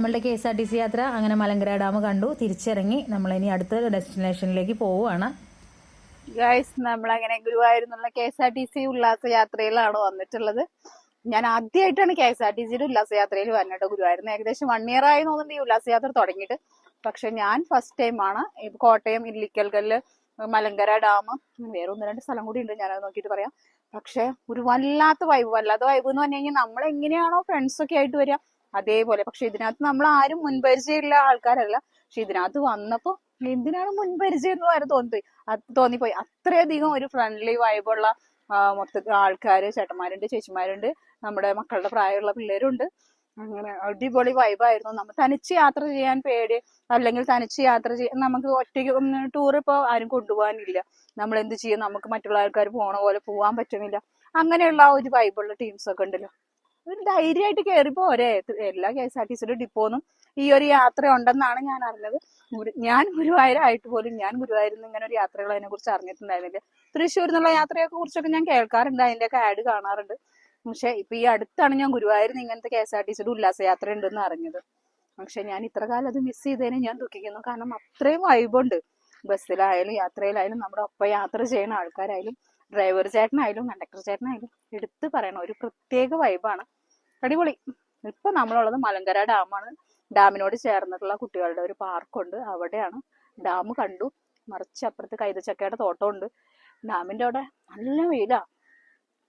നമ്മളുടെ KSRTC യാത്ര അങ്ങനെ മലങ്കര ഡാം കണ്ടു തിരിച്ചിറങ്ങി നമ്മളിനി അടുത്ത ഡെസ്റ്റിനേഷനിലേക്ക് പോവുകയാണ്. ഗൈസ്, നമ്മളങ്ങനെ ഗുരുവായൂരിൽ KSRTC ഉല്ലാസ യാത്രയിലാണ് വന്നിട്ടുള്ളത്. ഞാൻ ആദ്യമായിട്ടാണ് KSRTCയുടെ ഉല്ലാസയാത്രയിൽ വന്നിട്ട്. ഗുരുവായൂരിൽ ഏകദേശം 1 year ആയി തോന്നുന്നുണ്ട് ഈ ഉല്ലാസയാത്ര തുടങ്ങിയിട്ട്. പക്ഷെ ഞാൻ ഫസ്റ്റ് ടൈമാണ്. കോട്ടയം ഇല്ലിക്കൽകല്ല്, മലങ്കര ഡാം, വേറെ 1-2 സ്ഥലം കൂടി ഉണ്ട്, ഞാനത് നോക്കിയിട്ട് പറയാം. പക്ഷെ ഒരു വല്ലാത്ത വൈബ് എന്ന് പറഞ്ഞു കഴിഞ്ഞാൽ നമ്മൾ എങ്ങനെയാണോ ഫ്രണ്ട്സ് ഒക്കെ ആയിട്ട് വരിക അതേപോലെ. പക്ഷെ ഇതിനകത്ത് നമ്മൾ ആരും മുൻപരിചയമുള്ള ആൾക്കാരല്ല. പക്ഷെ ഇതിനകത്ത് വന്നപ്പോ എന്തിനാണ് മുൻപരിചയം എന്ന് വരെ തോന്നിപ്പോയി. അത്രയധികം ഒരു ഫ്രണ്ട്ലി വൈബുള്ള മൊത്തത്തിൽ ആൾക്കാര്, ചേട്ടന്മാരുണ്ട്, ചേച്ചിമാരുണ്ട്, നമ്മുടെ മക്കളുടെ പ്രായമുള്ള പിള്ളേരുണ്ട്. അങ്ങനെ അടിപൊളി വൈബായിരുന്നു. നമ്മൾ തനിച്ച് യാത്ര ചെയ്യാൻ പേടി, അല്ലെങ്കിൽ തനിച്ച് യാത്ര ചെയ്യാൻ നമുക്ക് ഒറ്റയ്ക്ക് ടൂർ ഇപ്പോൾ ആരും കൊണ്ടുപോകാനില്ല. നമ്മൾ എന്ത് ചെയ്യും, നമുക്ക് മറ്റുള്ള ആൾക്കാർ പോണ പോലെ പോകാൻ പറ്റുന്നില്ല. അങ്ങനെയുള്ള ഒരു വൈബുള്ള ടീംസ് ഒക്കെ ഉണ്ടല്ലോ, ഒരു ധൈര്യമായിട്ട് കയറിപ്പോ ഒരേ എല്ലാ KSRTCയുടെ ഡിപ്പോന്നും ഈ ഒരു യാത്ര ഉണ്ടെന്നാണ് ഞാൻ അറിഞ്ഞത്. ഞാൻ ഗുരുവായൂരായിട്ട് പോലും ഞാൻ ഗുരുവായൂരിൽ നിന്ന് ഇങ്ങനെ ഒരു യാത്രകൾ അതിനെ കുറിച്ച് അറിഞ്ഞിട്ടുണ്ടായിരുന്നില്ല. തൃശ്ശൂരിൽ നിന്നുള്ള യാത്രയെ കുറിച്ചൊക്കെ ഞാൻ കേൾക്കാറുണ്ട്, അതിന്റെയൊക്കെ ആഡ് കാണാറുണ്ട്. പക്ഷെ ഇപ്പൊ ഈ അടുത്താണ് ഞാൻ ഗുരുവായൂരിൽ നിന്ന് ഇങ്ങനത്തെ KSRTCയുടെ ഉല്ലാസയാത്ര ഉണ്ടെന്ന് അറിഞ്ഞത്. പക്ഷെ ഞാൻ ഇത്ര കാലം അത് മിസ് ചെയ്തതിനെ ഞാൻ ദുഃഖിക്കുന്നു. കാരണം അത്രയും വൈബുണ്ട്. ബസ്സിലായാലും യാത്രയിലായാലും നമ്മുടെ ഒപ്പം യാത്ര ചെയ്യുന്ന ആൾക്കാരായാലും ഡ്രൈവർ ചേട്ടനായാലും കണ്ടക്ടർ ചേട്ടനായാലും എടുത്ത് പറയണം, ഒരു പ്രത്യേക വൈബാണ്. അടിപൊളി. ഇപ്പൊ നമ്മളുള്ളത് മലങ്കര ഡാമാണ്. ഡാമിനോട് ചേർന്നിട്ടുള്ള കുട്ടികളുടെ ഒരു പാർക്കുണ്ട്, അവിടെയാണ്. ഡാം കണ്ടു. മറിച്ചപ്പുറത്ത് കൈതച്ചക്കയുടെ തോട്ടമുണ്ട്. ഡാമിന്റെ അവിടെ നല്ല വെയിലാ.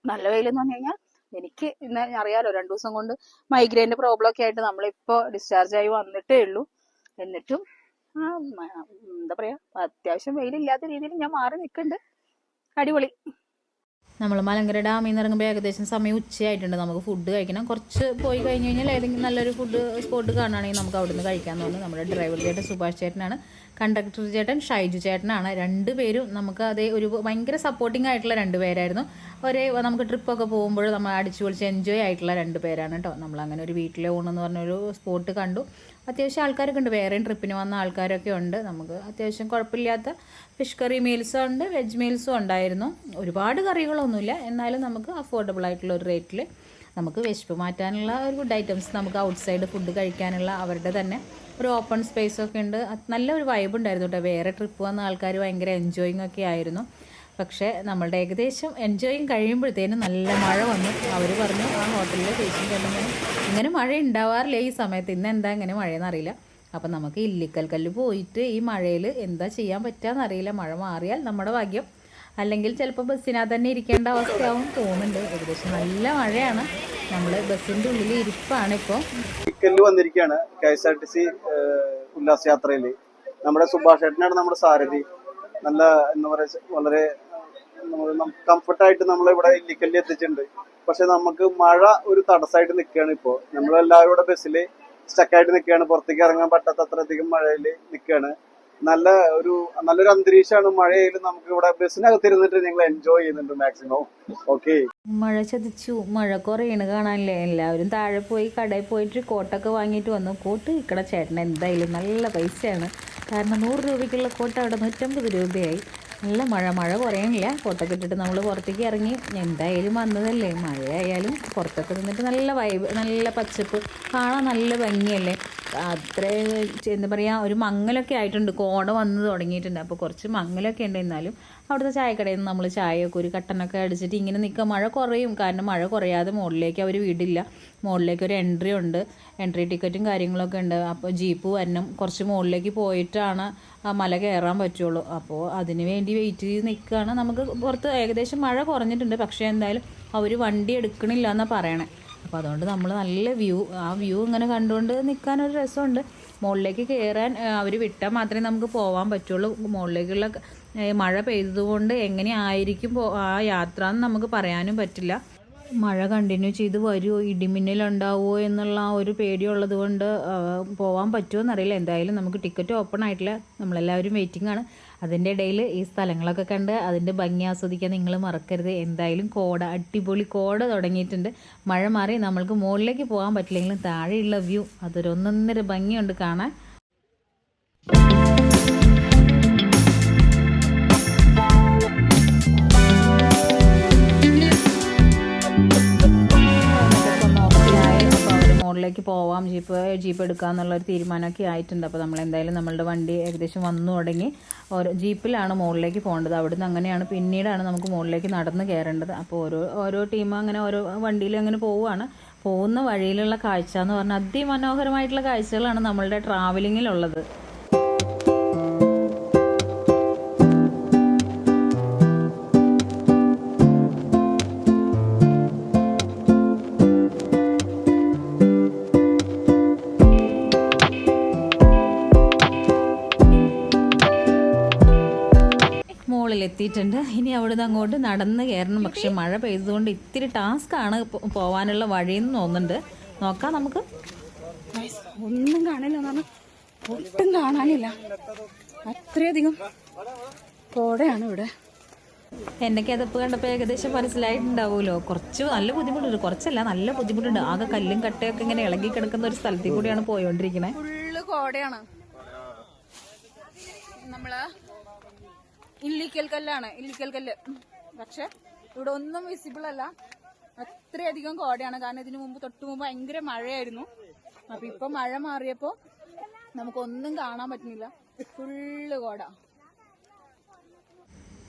നല്ല വെയിലെന്ന് പറഞ്ഞു കഴിഞ്ഞാൽ എനിക്ക് ഇന്ന് അറിയാലോ, 2 ദിവസം കൊണ്ട് മൈഗ്രെയിന്റെ പ്രോബ്ലം ഒക്കെ ആയിട്ട് നമ്മളിപ്പോ ഡിസ്ചാർജ് ആയി വന്നിട്ടേ ഉള്ളൂ. എന്നിട്ടും എന്താ പറയാ, അത്യാവശ്യം വെയിലില്ലാത്ത രീതിയിൽ ഞാൻ മാറി നിൽക്കുന്നുണ്ട്. അടിപൊളി. നമ്മൾ മലങ്കര ഡാമിൽ നിന്ന് ഇറങ്ങുമ്പോൾ ഏകദേശം സമയം ഉച്ചയായിട്ടുണ്ട്. നമുക്ക് ഫുഡ് കഴിക്കണം. കുറച്ച് പോയി കഴിഞ്ഞ് കഴിഞ്ഞാൽ ഏതെങ്കിലും നല്ലൊരു ഫുഡ് സ്പോട്ട് കാണുകയാണെങ്കിൽ നമുക്ക് അവിടെ നിന്ന് കഴിക്കാൻ തോന്നുന്നു. നമ്മുടെ ഡ്രൈവർ ചേട്ടൻ സുഭാഷ് ചേട്ടനാണ്, കണ്ടക്ടർ ചേട്ടൻ ഷൈജു ചേട്ടനാണ്. 2 പേരും നമുക്ക് അതേ ഒരു ഭയങ്കര സപ്പോർട്ടിങ് ആയിട്ടുള്ള 2 പേരായിരുന്നു. നമുക്ക് ട്രിപ്പൊക്കെ പോകുമ്പോൾ നമ്മൾ അടിച്ചു പൊളിച്ച് എൻജോയ് ആയിട്ടുള്ള 2 പേരാണ് കേട്ടോ. നമ്മളങ്ങനെ ഒരു വീട്ടിലെ ഊണെന്ന് പറഞ്ഞൊരു സ്പോട്ട് കണ്ടു. അത്യാവശ്യം ആൾക്കാരൊക്കെ ഉണ്ട്, വേറെയും ട്രിപ്പിന് വന്ന ആൾക്കാരൊക്കെ ഉണ്ട്. നമുക്ക് അത്യാവശ്യം കുഴപ്പമില്ലാത്ത ഫിഷ് കറി മീൽസും ഉണ്ട്, വെജ് മീൽസും ഉണ്ടായിരുന്നു. ഒരുപാട് കറികളൊന്നുമില്ല, എന്നാലും നമുക്ക് അഫോർഡബിൾ ആയിട്ടുള്ള ഒരു റേറ്റിൽ നമുക്ക് വിശപ്പ് മാറ്റാനുള്ള ഒരു ഫുഡ് ഐറ്റംസ്, നമുക്ക് ഔട്ട്സൈഡ് ഫുഡ് കഴിക്കാനുള്ള അവരുടെ തന്നെ ഒരു ഓപ്പൺ സ്പേസ് ഒക്കെ ഉണ്ട്. നല്ലൊരു വൈബ് ഉണ്ടായിരുന്നു കേട്ടോ. വേറെ ട്രിപ്പ് വന്ന ആൾക്കാർ ഭയങ്കര എൻജോയിങ് ഒക്കെ ആയിരുന്നു. പക്ഷേ നമ്മളുടെ ഏകദേശം എൻജോയിങ് കഴിയുമ്പോഴത്തേനും നല്ല മഴ വന്നു. അവർ പറഞ്ഞു, ആ ഹോട്ടലിലെ ചേച്ചി കണ്ടെങ്കിൽ ഇങ്ങനെ മഴ ഉണ്ടാവാറില്ല ഈ സമയത്ത്, ഇന്ന് എന്താ ഇങ്ങനെ മഴയെന്ന് അറിയില്ല. അപ്പം നമുക്ക് ഇല്ലിക്കൽക്കല്ല് പോയിട്ട് ഈ മഴയിൽ എന്താ ചെയ്യാൻ പറ്റുകയെന്നറിയില്ല. മഴ മാറിയാൽ നമ്മുടെ ഭാഗ്യം, അല്ലെങ്കിൽ ചിലപ്പോൾ ബസ്സിനകത്ത് തന്നെ ഇരിക്കേണ്ട അവസ്ഥയാവും തോന്നുന്നുണ്ട്. ഏകദേശം നല്ല മഴയാണ്. നമ്മൾ ബസ്സിൻ്റെ ഉള്ളിൽ ഇരിപ്പാണ് ഇപ്പോൾ. ഇല്ലിക്കല്ല് വന്നിരിക്കുകയാണ് KSRTC ഉല്ലാസയാത്രയിൽ. നമ്മുടെ സുഭാഷ് ചേട്ടനാണ് നമ്മുടെ സാരഥി. നല്ല എന്താ പറയുക, വളരെ കംഫർട്ടായിട്ട് നമ്മളിവിടെ ഇല്ലിക്കല്ല് എത്തിച്ചിട്ടുണ്ട്. പക്ഷെ നമുക്ക് മഴ ഒരു തടസ്സമായിട്ട് നിൽക്കുകയാണ്. ഇപ്പോൾ നമ്മളെല്ലാവരും ഇവിടെ ബസ്സിൽ സ്റ്റക്കായിട്ട് നിൽക്കുകയാണ്. പുറത്തേക്ക് ഇറങ്ങാൻ പറ്റാത്ത അത്രയധികം മഴയിൽ നിൽക്കുകയാണ്. നല്ലൊരു അന്തരീക്ഷമാണ്. മഴയായാലും നമുക്ക് ഇവിടെ ബസ്സിനകത്ത് ഇരുന്നിട്ട് ഞങ്ങൾ എൻജോയ് ചെയ്യുന്നുണ്ട് മാക്സിമം. ഓക്കെ, മഴ ചതിച്ചു. മഴ കുറയാണ് കാണാനില്ലേ. എല്ലാവരും താഴെ പോയി കടയിൽ പോയിട്ട് കോട്ടൊക്കെ വാങ്ങിയിട്ട് വന്നു. കോട്ട് ഇക്കട ചേട്ടൻ എന്തായാലും നല്ല പൈസയാണ്. കാരണം 100 രൂപയ്ക്കുള്ള കോട്ട് അവിടെ 150 രൂപയായി. നല്ല മഴ കുറയണില്ല. കോട്ടൊക്കെ ഇട്ടിട്ട് നമ്മൾ പുറത്തേക്ക് ഇറങ്ങി. എന്തായാലും വന്നതല്ലേ, മഴയായാലും പുറത്തൊക്കെ നിന്നിട്ട് നല്ല വൈബ്, നല്ല പച്ചപ്പ് കാണാൻ നല്ല ഭംഗിയല്ലേ. അത്ര എന്താ പറയുക, ഒരു മങ്ങലൊക്കെ ആയിട്ടുണ്ട്. കോട വന്ന് തുടങ്ങിയിട്ടുണ്ട്. അപ്പോൾ കുറച്ച് മങ്ങലൊക്കെ ഉണ്ട്. എന്നാലും അവിടുത്തെ ചായക്കടയിൽ നിന്ന് നമ്മൾ ചായയൊക്കെ ഒരു കട്ടനൊക്കെ അടിച്ചിട്ട് ഇങ്ങനെ നിൽക്കുക. മഴ കുറയും, കാരണം മഴ കുറയാതെ മുകളിലേക്ക് അവർ വിടില്ല. മുകളിലേക്ക് ഒരു എൻട്രി ഉണ്ട്, എൻട്രി ടിക്കറ്റും കാര്യങ്ങളൊക്കെ ഉണ്ട്. അപ്പോൾ ജീപ്പ് വരണം, കുറച്ച് മുകളിലേക്ക് പോയിട്ടാണ് ആ മല കയറാൻ പറ്റുള്ളൂ. അപ്പോൾ അതിന് വേണ്ടി വെയിറ്റ് ചെയ്ത് നിൽക്കുകയാണ്. നമുക്ക് പുറത്ത് ഏകദേശം മഴ കുറഞ്ഞിട്ടുണ്ട്, പക്ഷേ എന്തായാലും അവർ വണ്ടി എടുക്കണില്ല എന്നാണ് പറയണേ. അപ്പോൾ അതുകൊണ്ട് നമ്മൾ നല്ല ആ വ്യൂ ഇങ്ങനെ കണ്ടുകൊണ്ട് നിൽക്കാനൊരു രസമുണ്ട്. മുകളിലേക്ക് കയറാൻ അവർ വിട്ടാൽ മാത്രമേ നമുക്ക് പോകാൻ പറ്റുള്ളൂ. മുകളിലേക്കുള്ള മഴ പെയ്തതുകൊണ്ട് എങ്ങനെയായിരിക്കും ആ യാത്ര എന്ന് നമുക്ക് പറയാനും പറ്റില്ല. മഴ കണ്ടിന്യൂ ചെയ്ത് വരുമോ, ഇടിമിന്നലുണ്ടാവുമോ എന്നുള്ള ആ ഒരു പേടിയുള്ളത് കൊണ്ട് പോകാൻ പറ്റുമോ എന്നറിയില്ല. എന്തായാലും നമുക്ക് ടിക്കറ്റ് ഓപ്പൺ ആയിട്ടില്ല. നമ്മളെല്ലാവരും വെയിറ്റിംഗ് ആണ്. അതിൻ്റെ ഇടയിൽ ഈ സ്ഥലങ്ങളൊക്കെ കണ്ട് അതിൻ്റെ ഭംഗി ആസ്വദിക്കാൻ നിങ്ങൾ മറക്കരുത്. എന്തായാലും അടിപൊളി കോട തുടങ്ങിയിട്ടുണ്ട്. മഴ മാറി നമ്മൾക്ക് മുകളിലേക്ക് പോകാൻ പറ്റില്ലെങ്കിലും താഴെയുള്ള വ്യൂ അതൊരു ഒന്നൊന്നര ഭംഗിയുണ്ട് കാണാൻ. മുകളിലേക്ക് പോവാം, ജീപ്പ് എടുക്കാമെന്നുള്ളൊരു തീരുമാനമൊക്കെ ആയിട്ടുണ്ട്. അപ്പോൾ നമ്മൾ എന്തായാലും നമ്മളുടെ വണ്ടി ഏകദേശം വന്നു തുടങ്ങി. ജീപ്പിലാണ് മുകളിലേക്ക് പോകേണ്ടത്. അവിടുന്ന് അങ്ങനെയാണ് പിന്നീടാണ് നമുക്ക് മുകളിലേക്ക് നടന്ന് കയറേണ്ടത്. അപ്പോൾ ഓരോ ടീം അങ്ങനെ ഓരോ വണ്ടിയിൽ അങ്ങനെ പോവുകയാണ്. പോകുന്ന വഴിയിലുള്ള കാഴ്ച എന്ന് പറഞ്ഞാൽ അതിമനോഹരമായിട്ടുള്ള കാഴ്ചകളാണ് നമ്മളുടെ ട്രാവലിങ്ങിലുള്ളത്. മുകളിലെത്തിയിട്ടുണ്ട്. ഇനി അവിടുന്ന് അങ്ങോട്ട് നടന്ന് കയറണം. പക്ഷെ മഴ പെയ്തതുകൊണ്ട് ഇത്തിരി ടാസ്ക്കാണ് പോകാനുള്ള വഴിയെന്ന് തോന്നുന്നുണ്ട്. നോക്കാം നമുക്ക്. ഒന്നും കാണില്ല എന്ന് പറഞ്ഞാൽ ഒട്ടും കാണാനില്ല, അത്രയധികം കോടയാണ് ഇവിടെ. എൻ്റെ കിതപ്പ് കണ്ടപ്പോൾ ഏകദേശം മനസ്സിലായിട്ടുണ്ടാവുമല്ലോ. കുറച്ച് നല്ല ബുദ്ധിമുട്ടുണ്ട്, കുറച്ചല്ല നല്ല ബുദ്ധിമുട്ടുണ്ട്. ആകെ കല്ലും കട്ടയൊക്കെ ഇങ്ങനെ ഇളകി കിടക്കുന്ന ഒരു സ്ഥലത്തിൽ കൂടിയാണ് പോയോണ്ടിരിക്കുന്നത്. ഫുള്ള് കോടയാണ്. നമ്മള് ഇല്ലിക്കൽ കല്ല്. പക്ഷെ ഇവിടെ ഒന്നും വിസിബിൾ അല്ല, അത്രയധികം കോടയാണ്. കാരണം ഇതിനു മുമ്പ് തൊട്ട് മുമ്പ് ഭയങ്കര മഴയായിരുന്നു. അപ്പൊ ഇപ്പൊ മഴ മാറിയപ്പോ നമുക്കൊന്നും കാണാൻ പറ്റുന്നില്ല, ഫുള്ള് കോട.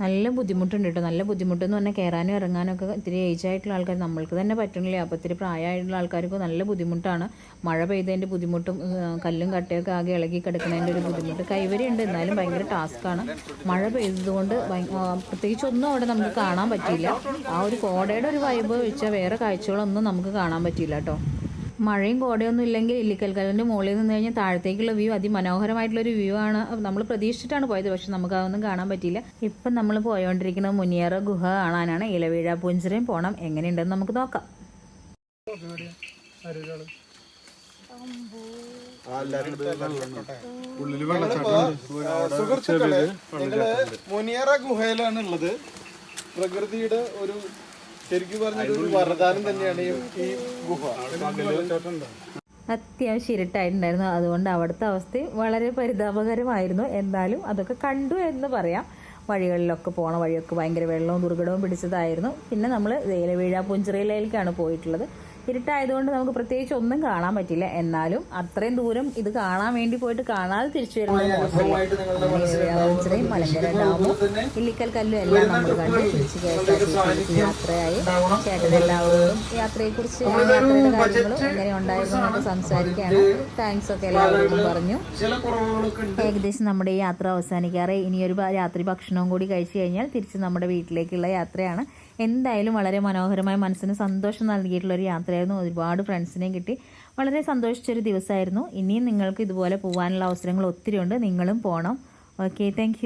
നല്ല ബുദ്ധിമുട്ടുണ്ട് കേട്ടോ. നല്ല ബുദ്ധിമുട്ടെന്ന് പറഞ്ഞാൽ കയറാനും ഇറങ്ങാനും ഒക്കെ ഇത്തിരി ഏജ് ആയിട്ടുള്ള ആൾക്കാർ, നമ്മൾക്ക് തന്നെ പറ്റണില്ല. അപ്പോൾ ഇത്തിരി പ്രായമായിട്ടുള്ള ആൾക്കാർക്ക് നല്ല ബുദ്ധിമുട്ടാണ്. മഴ പെയ്തതിൻ്റെ ബുദ്ധിമുട്ടും കല്ലും കട്ടയൊക്കെ ആകെ ഇളകി കിടക്കുന്നതിൻ്റെ ഒരു ബുദ്ധിമുട്ട് കൈവരിയുണ്ട്. എന്നാലും ഭയങ്കര ടാസ്ക്കാണ്. മഴ പെയ്തതുകൊണ്ട് പ്രത്യേകിച്ചൊന്നും അവിടെ നമുക്ക് കാണാൻ പറ്റിയില്ല. ആ ഒരു കോടയുടെ ഒരു വൈബ് വെച്ചാൽ വേറെ കാഴ്ചകളൊന്നും നമുക്ക് കാണാൻ പറ്റിയില്ല കേട്ടോ. മഴയും കോടയൊന്നും ഇല്ലെങ്കിൽ ഇല്ലിക്കൽ കല്ലിൻ്റെ മുകളിൽ നിന്ന് കഴിഞ്ഞാൽ താഴത്തേക്കുള്ള വ്യൂ അതിമനോഹരമായിട്ടുള്ളൊരു വ്യൂ ആണ്. നമ്മൾ പ്രതീക്ഷിച്ചിട്ടാണ് പോയത്, പക്ഷെ നമുക്ക് അതൊന്നും കാണാൻ പറ്റിയില്ല. ഇപ്പം നമ്മൾ പോയോണ്ടിരിക്കുന്നത് മുനിയറ ഗുഹ കാണാനാണ്. ഇലവീഴ പൂഞ്ചിറയും പോകണം. എങ്ങനെയുണ്ടെന്ന് നമുക്ക് നോക്കാം. സുഹൃത്തുക്കളെ, ഞങ്ങള് മുനിയറ ഗുഹയിലാണ് ഉള്ളത്. പ്രകൃതിയുടെ ഒരു ശരിക്കും പറഞ്ഞൊരു വരദാനം തന്നെയാണ് ഈ ഗുഹ. അത്യാവശ്യം ഇരുട്ടായിട്ടുണ്ടായിരുന്നു. അതുകൊണ്ട് അവിടുത്തെ അവസ്ഥ വളരെ പരിതാപകരമായിരുന്നു. എന്നാലും അതൊക്കെ കണ്ടു എന്ന് പറയാം. വഴികളിലൊക്കെ പോണ വഴിയൊക്കെ ഭയങ്കര വെള്ളവും ദുർഘടവും പിടിച്ചതായിരുന്നു. പിന്നെ നമ്മൾ ഇലവീഴ പൂഞ്ചിറയിലേക്കാണ് പോയിട്ടുള്ളത്. ഇരുട്ടായതുകൊണ്ട് നമുക്ക് പ്രത്യേകിച്ച് ഒന്നും കാണാൻ പറ്റില്ല. എന്നാലും അത്രയും ദൂരം ഇത് കാണാൻ വേണ്ടി പോയിട്ട് കാണാതെ തിരിച്ചു വരുന്നത് മോശമില്ല. മലങ്കര ഡാമും ഇല്ലിക്കൽ കല്ലും എല്ലാം നമ്മൾ കണ്ട് തിരിച്ച് KSRTC യാത്രയായി. ചേട്ടനെല്ലാവരോടും യാത്രയെക്കുറിച്ച് യാത്രയുടെ കാര്യങ്ങളും എങ്ങനെ ഉണ്ടായിരുന്നു എന്നൊക്കെ സംസാരിക്കുകയാണ്. താങ്ക്സ് ഒക്കെ എല്ലാവരോടും പറഞ്ഞു. ഏകദേശം നമ്മുടെ ഈ യാത്ര അവസാനിക്കാറ്. ഇനിയൊരു രാത്രി ഭക്ഷണവും കൂടി കഴിച്ചു കഴിഞ്ഞാൽ തിരിച്ച് നമ്മുടെ വീട്ടിലേക്കുള്ള യാത്രയാണ്. എന്തായാലും വളരെ മനോഹരമായ മനസ്സിന് സന്തോഷം നൽകിയിട്ടുള്ളൊരു യാത്രയായിരുന്നു. ഒരുപാട് ഫ്രണ്ട്സിനെയും കിട്ടി. വളരെ സന്തോഷിച്ചൊരു ദിവസമായിരുന്നു. ഇനിയും നിങ്ങൾക്ക് ഇതുപോലെ പോകാനുള്ള അവസരങ്ങൾ ഒത്തിരി ഉണ്ട്. നിങ്ങളും പോകണം. Okay, thank